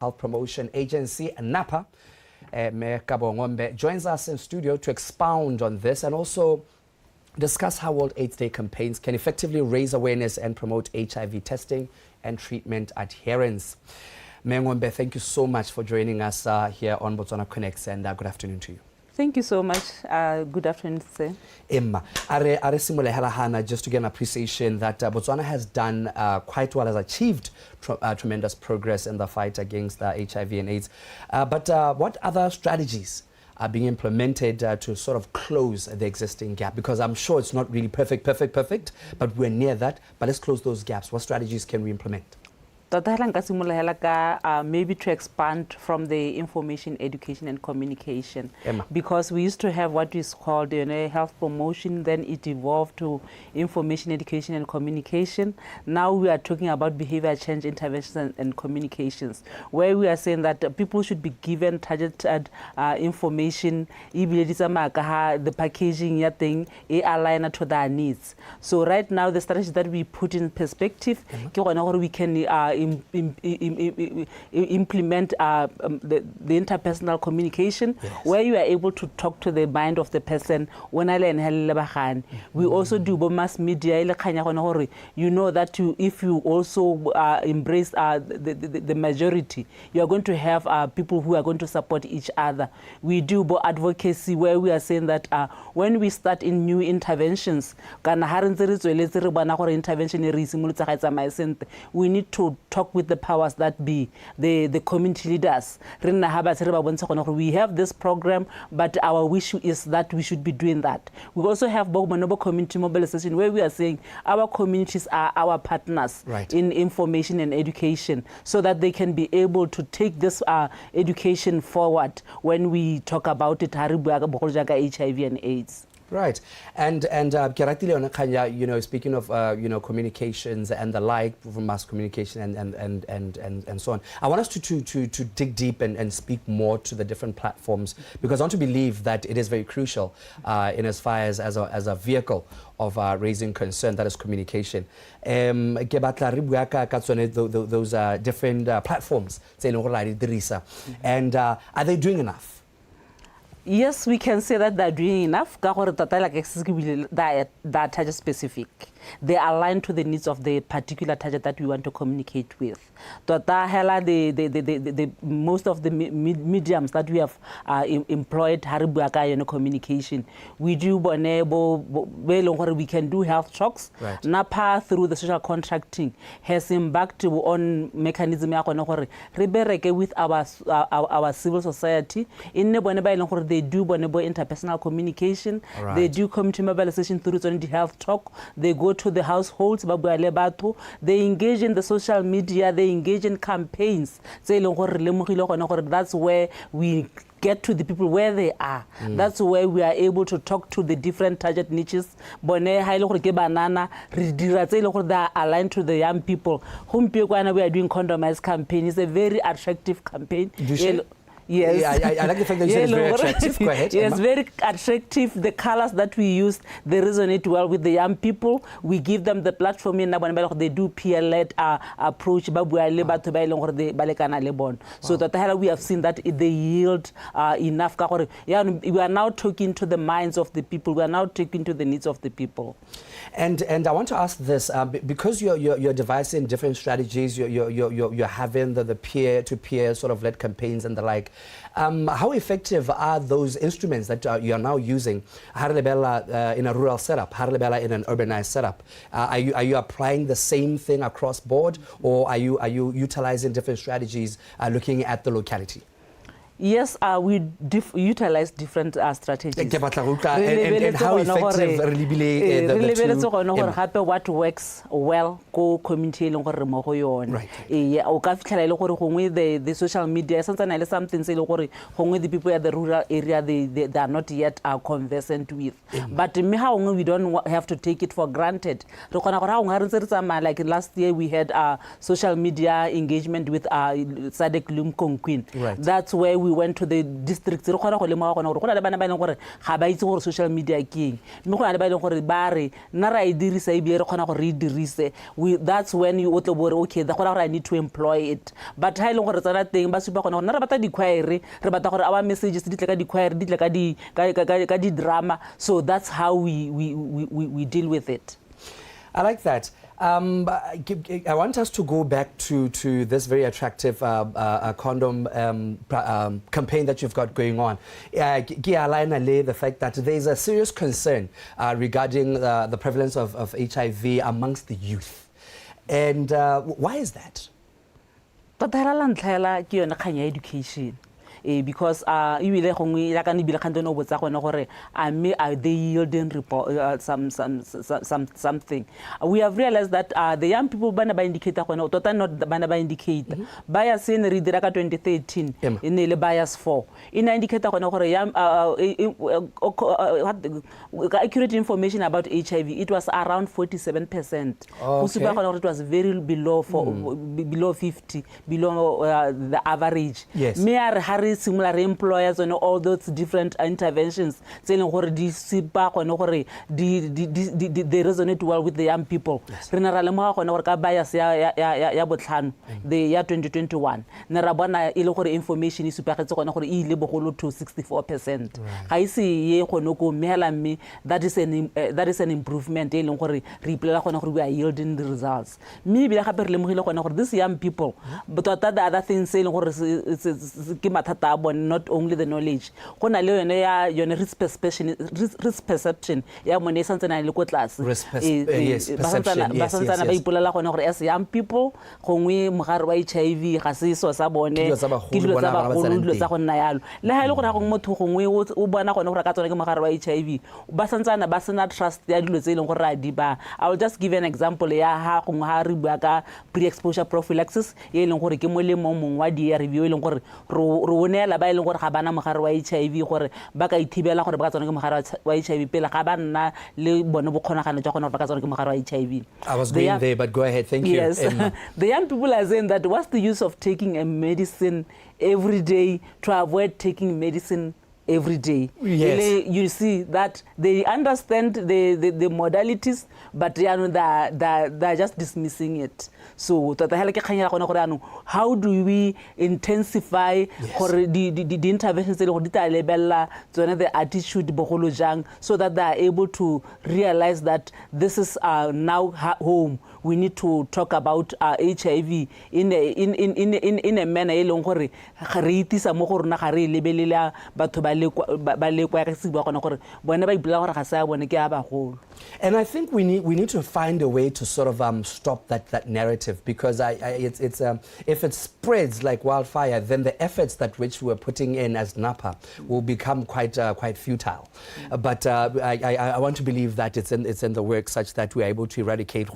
Health Promotion Agency, NAPA, Mayor Kabongombe, joins us in studio to expound on this and also discuss how World AIDS Day campaigns can effectively raise awareness and promote HIV testing and treatment adherence. Mayor Ngombe, thank you so much for joining us here on Botswana Connects, and good afternoon to you. Thank you so much. Good afternoon, sir. Emma, just to get an appreciation that Botswana has done quite well, has achieved tremendous progress in the fight against HIV and AIDS. But what other strategies are being implemented to sort of close the existing gap? Because I'm sure it's not really perfect, but we're near that. But let's close those gaps. What strategies can we implement? Maybe to expand from the information, education and communication. Emma. Because we used to have what is called health promotion, then it evolved to information, education and communication. Now we are talking about behavior change interventions and communications, where we are saying that people should be given targeted information, the packaging thing, align to their needs. So right now the strategy that we put in perspective, we can implement the interpersonal communication, yes, where you are able to talk to the mind of the person. We also do mass media. You know that if you also embrace the majority, you are going to have people who are going to support each other. We do advocacy, where we are saying that when we start in new interventions, we need to talk with the powers that be, the community leaders. We have this program, but our wish is that we should be doing that. We also have community mobilization, where we are saying our communities are our partners, right, in information and education, so that they can be able to take this education forward when we talk about it, HIV and AIDS. Right, and speaking of communications and the like, mass communication and so on, I want us to dig deep and speak more to the different platforms, because I want to believe that it is very crucial in as far as a vehicle of raising concern, that is communication. Those different platforms, and are they doing enough? Yes, we can say that they're doing enough. That target specific. They align to the needs of the particular target that we want to communicate with. Most of the mediums that we have employed communication. We do we can do health talks. Right. NAPA, through the social contracting, has embarked on mechanism with our civil society. They do interpersonal communication. Right. They do community mobilization through the health talk. They go to the households. They engage in the social media. They engage in campaigns. That's where we get to the people where they are. That's where we are able to talk to the different target niches. They are aligned to the young people. We are doing condomized campaign. It's a very attractive campaign. Yes. I like the fact that you said it's very attractive. Go ahead. Yes, Emma. very attractive. The colors that we use, they resonate well with the young people. We give them the platform. They do peer-led approach. So that we have seen that they yield enough. We are now talking to the minds of the people. We are now talking to the needs of the people. And I want to ask this, because you're devising different strategies, you're having the peer-to-peer sort of led campaigns and the like. How effective are those instruments that you are now using in a rural setup, in an urbanized setup? Are you applying the same thing across board, or are you utilizing different strategies looking at the locality? Yes, we utilize different strategies. And how effective what works well community right. The social media something the people at the rural area they are not yet conversant with. But we don't have to take it for granted. Like last year we had social media engagement with Sadek Lumkong Queen. Right. That's where we we went to the districts re khona go lemoga gona gore go na le bana ba ileng gore ga ba itse gore social media ke eng mme go na le ba ileng gore ba re nna ra e dirisa e be re khona gore re dirise that's when you otlo bore okay the gore I need to employ it but ha ile gore tsana teng ba supa gona gore nna re bata di choir re bata gore our messages di tle ka di choir di tle ka di drama so that's how we deal with it. I like that. I want us to go back to this very attractive condom campaign that you've got going on. The fact that there is a serious concern regarding the prevalence of HIV amongst the youth. And why is that? Education. Because ile gongwe la ka ne bile khantone o botsa gone gore are they yielding something. We have realized that the young people bana ba indicate gone tota not bana ba indicate bias in re dira ka 2013 in le bias 4 ina indicate gone gore accurate information about HIV it was around 47%. Usupa gone it was very below below 50 below the average. Yes. Me are similar employers and all those different interventions saying gore di sipa gone gore they resonate well with the young people. Rena ra lemoga gone gore ka bias ya botlhano the year 2021 ne ra bona ile gore information e supagetse gone gore ile bogolo to 64%. Ga ise ye gone go mela mme that is an improvement e leng gore re ipelela gone gore we are yielding the results. Me bile gape re lemogile gone gore these young people but the other things saying gore ke mathata not only the knowledge gona le yone ya yone risk perception ya mone santse na le ko tlase yes perception ba santsana ba ipolela gone gore as young people gongwe mogare wa HIV ga se so sa bone ke dilo tsa bagolo tsa go nna yalo le ha ile gore go motho gongwe o bona gone gore ka tsone ke mogare wa HIV ba santsana ba sena trust ya dilo tse ileng gore a di ba. I will just give an example ya ha gongwe ha re bua ka pre-exposure prophylaxis ye ileng gore ke molemo mong wa di review ileng gore ro nela ba ileng gore ga bana mogare wa HIV gore ba ka ithibela gore ba ka tsone ke mogare wa HIV pele ga ba nna le bone bokgonagano jwa gone ba ka tsone ke mogare wa HIV. I was going there but go ahead. Thank you. Yes. The young people are saying that what's the use of taking a medicine every day to avoid taking medicine every day? Yes. You see that they understand the modalities but they're just dismissing it. So how do we intensify the interventions the attitude so that they are able to realize that this is now home. We need to talk about HIV in a manner and I think we need to find a way to sort of stop that narrative because it's if it spreads like wildfire then the efforts that which we're putting in as NAPA will become quite futile. But I want to believe that it's in the work such that we're able to eradicate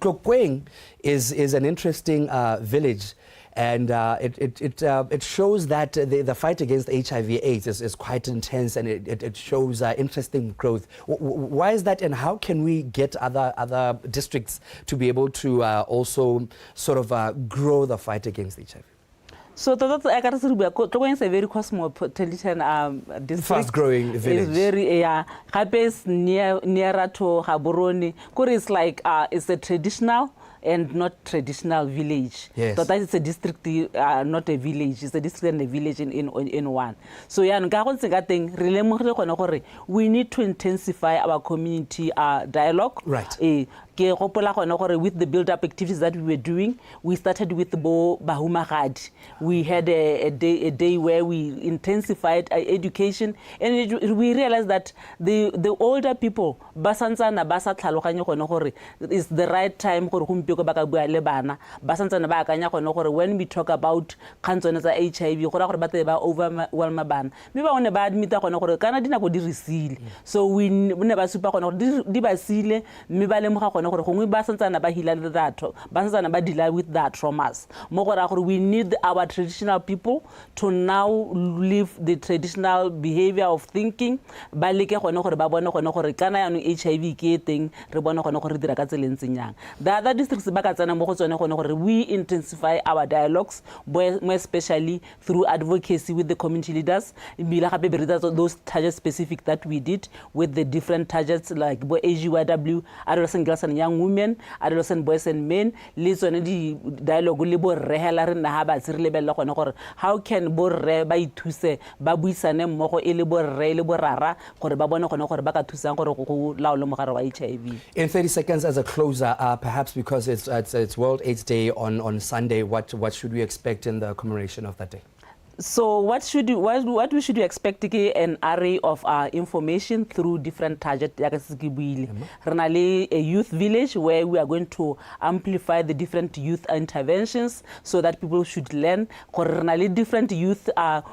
Tlokweng is an interesting village. And it shows that the fight against HIV/AIDS is quite intense, and it shows interesting growth. Why is that, and how can we get other districts to be able to also sort of grow the fight against HIV? So Tlokweng is a very cosmopolitan district. Fast-growing village. It's very nearer to Gaborone. It's like it's a traditional and not traditional village. Yes. So that is a district, not a village. It's a district and a village in one. So we need to intensify our community dialogue. Right. With the build-up activities that we were doing, we started with Bahumagadi. We had a day where we intensified education, and we realized that the older people, is the right time when we talk about cancer HIV, so we never super gone gore gongwe ba santsana ba heal that ba santsana ba deal with that traumas mo gore gore we need our traditional people to now live the traditional behavior of thinking ba leke gone gore ba bone gone gore kana ya no HIV ke teng re bone gone gore dira ka tselentseng yang the other districts ba ka tsena mo go tsone gone gore we intensify our dialogues more especially through advocacy with the community leaders bila gape be re those targets specific that we did with the different targets like AGYW adolescent girls and young women adolescent boys and men le tsone di dialogue le bo rehela re na ha ba tse re lebella gone gore how can bo re ba ithuse ba buisane mmogo e le bo re le bo rara gore ba bone gone gore ba ka thusang gore go laola mogare wa HIV. In 30 seconds as a closer, perhaps because it's World AIDS Day on Sunday, what should we expect in the commemoration of that day? So what we should expect an array of information through different targets. Renale a youth village where we are going to amplify the different youth interventions so that people should learn. Renale different youth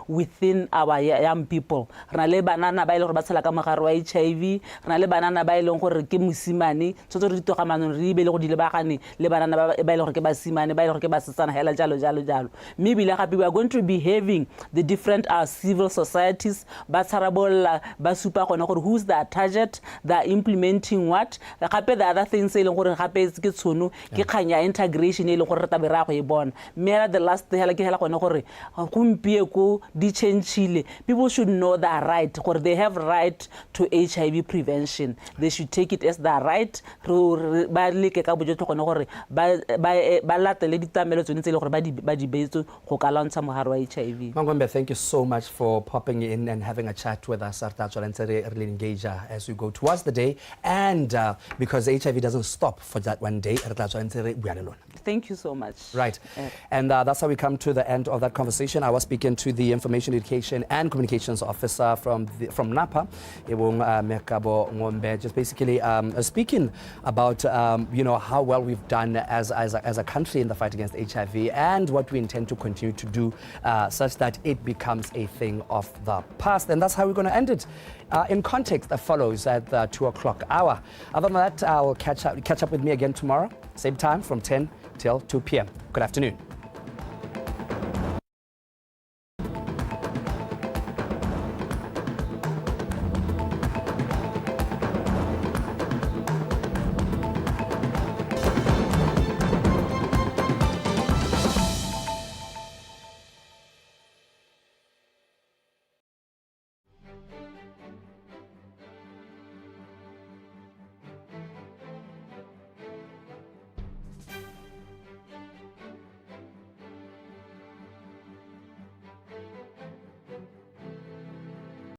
within our young people. Renale banana ba ile go batshela ka mogare wa HIV. Renale banana ba ile gore ke musimane. Tsotso re ditogamano re be le go di lebagane le banana ba ile gore ke basimane ba ile gore ke basetsana hela jalo. Maybe like we are going to be having the different civil societies ba tsarabolla ba supa gone gore who's the target they are implementing what gape the other things e leng gore gape ke tshono ke khanya integration e leng gore ta bera go e bona mera the last hela ke hela gone gore gompie ko di changeile people should know their right gore they have right to HIV prevention they should take it as their right ba leke ka bojotlo gone gore ba latele ditamelo tsone tse le gore ba di betso go ka lwantsha mogare wa HIV. Mangombe, thank you so much for popping in and having a chat with us. Really engage as we go towards the day, and because HIV doesn't stop for that one day. Thank you so much. Right, and that's how we come to the end of that conversation. I was speaking to the Information Education and Communications Officer from NAPA, Mekabo Ngombe, just basically speaking about how well we've done as a country in the fight against HIV and what we intend to continue to do such that it becomes a thing of the past. And that's how we're going to end it in context that follows at the 2 o'clock hour. Other than that, I'll catch up with me again tomorrow, same time from 10 till 2 p.m. Good afternoon.